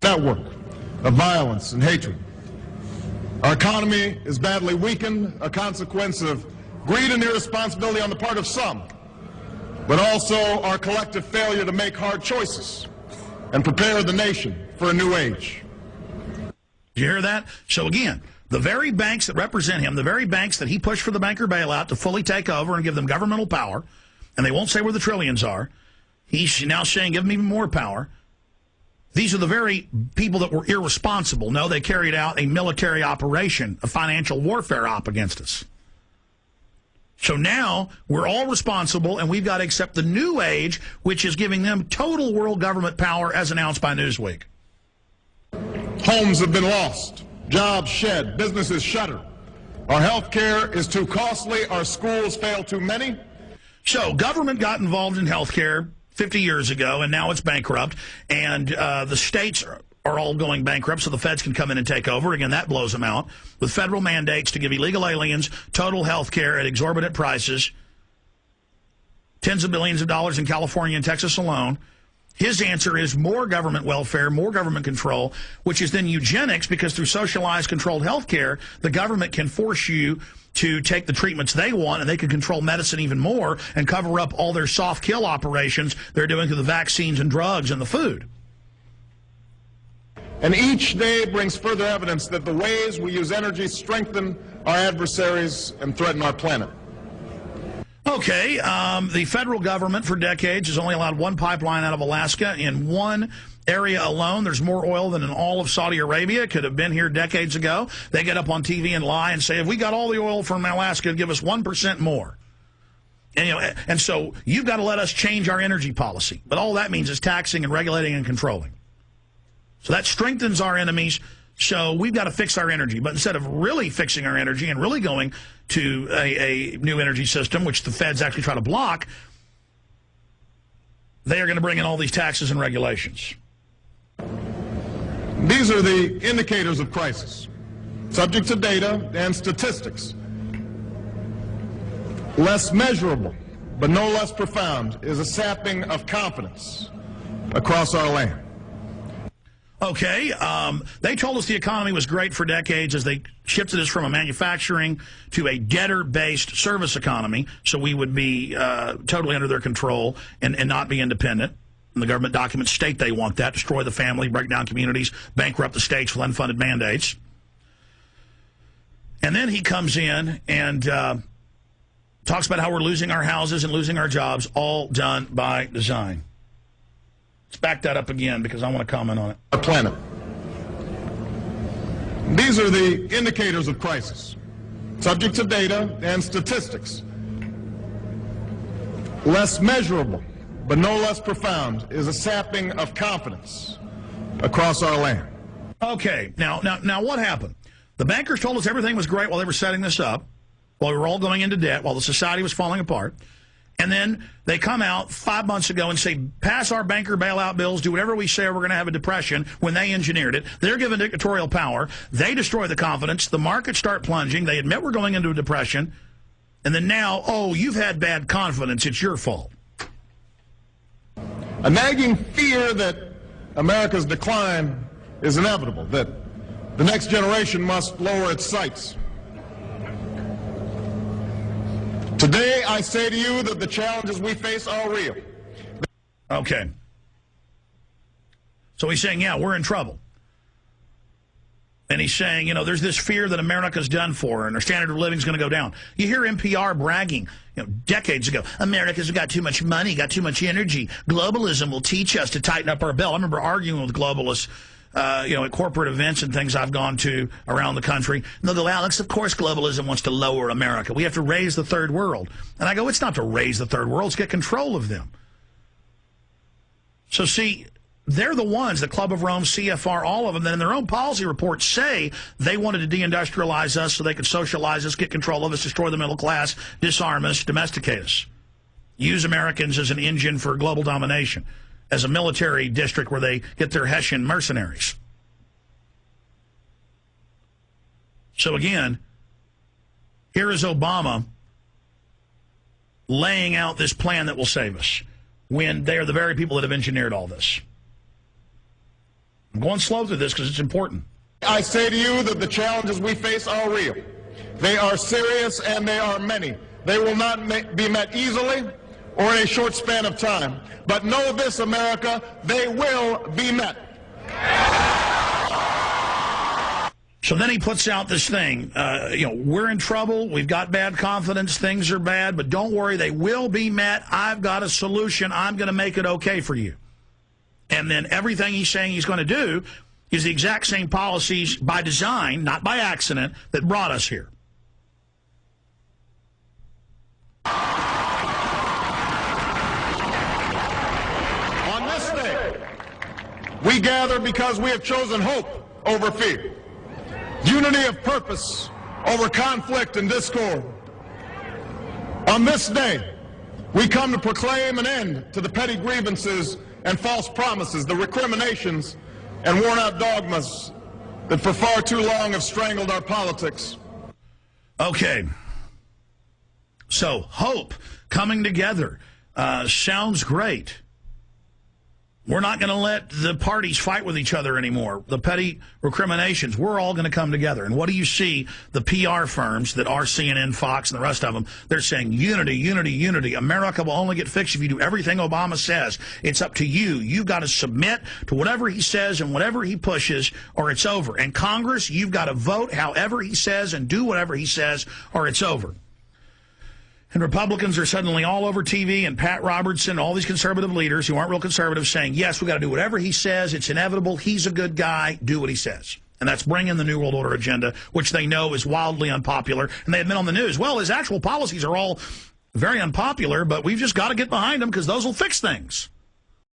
network of violence and hatred. Our economy is badly weakened, a consequence of greed and irresponsibility on the part of some, but also our collective failure to make hard choices and prepare the nation for a new age. Did you hear that? So again, the very banks that represent him, the very banks that he pushed for the banker bailout to fully take over and give them governmental power, and they won't say where the trillions are, he's now saying give them even more power. These are the very people that were irresponsible. No, they carried out a military operation, a financial warfare op against us. So now we're all responsible, and we've got to accept the new age, which is giving them total world government power as announced by Newsweek. Homes have been lost, jobs shed, businesses shuttered. Our health care is too costly, our schools fail too many. So government got involved in health care 50 years ago, and now it's bankrupt, and the states are all going bankrupt, so the feds can come in and take over. Again, that blows them out, with federal mandates to give illegal aliens total health care at exorbitant prices, tens of billions of dollars in California and Texas alone. His answer is more government welfare, more government control, which is then eugenics, because through socialized, controlled health care, the government can force you to take the treatments they want, and they can control medicine even more and cover up all their soft kill operations they're doing through the vaccines and drugs and the food. And each day brings further evidence that the ways we use energy strengthen our adversaries and threaten our planet. Okay, the federal government for decades has only allowed one pipeline out of Alaska. In one area alone, there's more oil than in all of Saudi Arabia. It could have been here decades ago. They get up on TV and lie and say, if we got all the oil from Alaska, give us 1% more. And, and so you've got to let us change our energy policy. But all that means is taxing and regulating and controlling. So that strengthens our enemies. So we've got to fix our energy. But instead of really fixing our energy and really going to a new energy system, which the feds actually try to block, they are going to bring in all these taxes and regulations. These are the indicators of crisis, subject to data and statistics. Less measurable, but no less profound, is a sapping of confidence across our land. Okay, they told us the economy was great for decades as they shifted us from a manufacturing to a debtor-based service economy, so we would be totally under their control and not be independent. And the government documents state they want that, destroy the family, break down communities, bankrupt the states with unfunded mandates. And then he comes in and talks about how we're losing our houses and losing our jobs, all done by design. Let's back that up again because I want to comment on it. Our planet. These are the indicators of crisis, subject to data and statistics. Less measurable, but no less profound, is a sapping of confidence across our land. Okay, now what happened? The bankers told us everything was great while they were setting this up, while we were all going into debt, while the society was falling apart. And then they come out 5 months ago and say, pass our banker bailout bills, do whatever we say, or we're going to have a depression, when they engineered it. They're given dictatorial power. They destroy the confidence. The markets start plunging. They admit we're going into a depression. And then now, oh, you've had bad confidence. It's your fault. A nagging fear that America's decline is inevitable, that the next generation must lower its sights. Today, I say to you that the challenges we face are real. Okay. So he's saying, yeah, we're in trouble. And he's saying, you know, there's this fear that America's done for and our standard of living is going to go down. You hear NPR bragging, you know, decades ago, America's got too much money, got too much energy. Globalism will teach us to tighten up our belt. I remember arguing with globalists, you know, at corporate events and things I've gone to around the country. And they'll go, Alex, of course globalism wants to lower America. We have to raise the third world. And I go, it's not to raise the third world, it's to get control of them. So see, they're the ones, the Club of Rome, CFR, all of them, that in their own policy reports say they wanted to deindustrialize us so they could socialize us, get control of us, destroy the middle class, disarm us, domesticate us, use Americans as an engine for global domination, as a military district where they get their Hessian mercenaries. So again, here is Obama laying out this plan that will save us when they are the very people that have engineered all this. I'm going slow through this because it's important. I say to you that the challenges we face are real. They are serious and they are many. They will not be met easily or in a short span of time. But know this, America, they will be met. So then he puts out this thing, we're in trouble, we've got bad confidence, things are bad, but don't worry, they will be met. I've got a solution. I'm going to make it okay for you. And then everything he's saying he's going to do is the exact same policies by design, not by accident, that brought us here. On this day, we gather because we have chosen hope over fear, unity of purpose over conflict and discord. On this day, we come to proclaim an end to the petty grievances and false promises, the recriminations and worn-out dogmas that for far too long have strangled our politics. Okay. So, hope, coming together, sounds great. We're not going to let the parties fight with each other anymore. The petty recriminations, we're all going to come together. And what do you see? The PR firms that are CNN, Fox, and the rest of them, they're saying unity, unity, unity. America will only get fixed if you do everything Obama says. It's up to you. You've got to submit to whatever he says and whatever he pushes, or it's over. And Congress, you've got to vote however he says and do whatever he says, or it's over. And Republicans are suddenly all over TV, and Pat Robertson, all these conservative leaders who aren't real conservative saying, yes, we've got to do whatever he says. It's inevitable. He's a good guy. Do what he says. And that's bringing the New World Order agenda, which they know is wildly unpopular. And they admit on the news, well, his actual policies are all very unpopular, but we've just got to get behind them because those will fix things.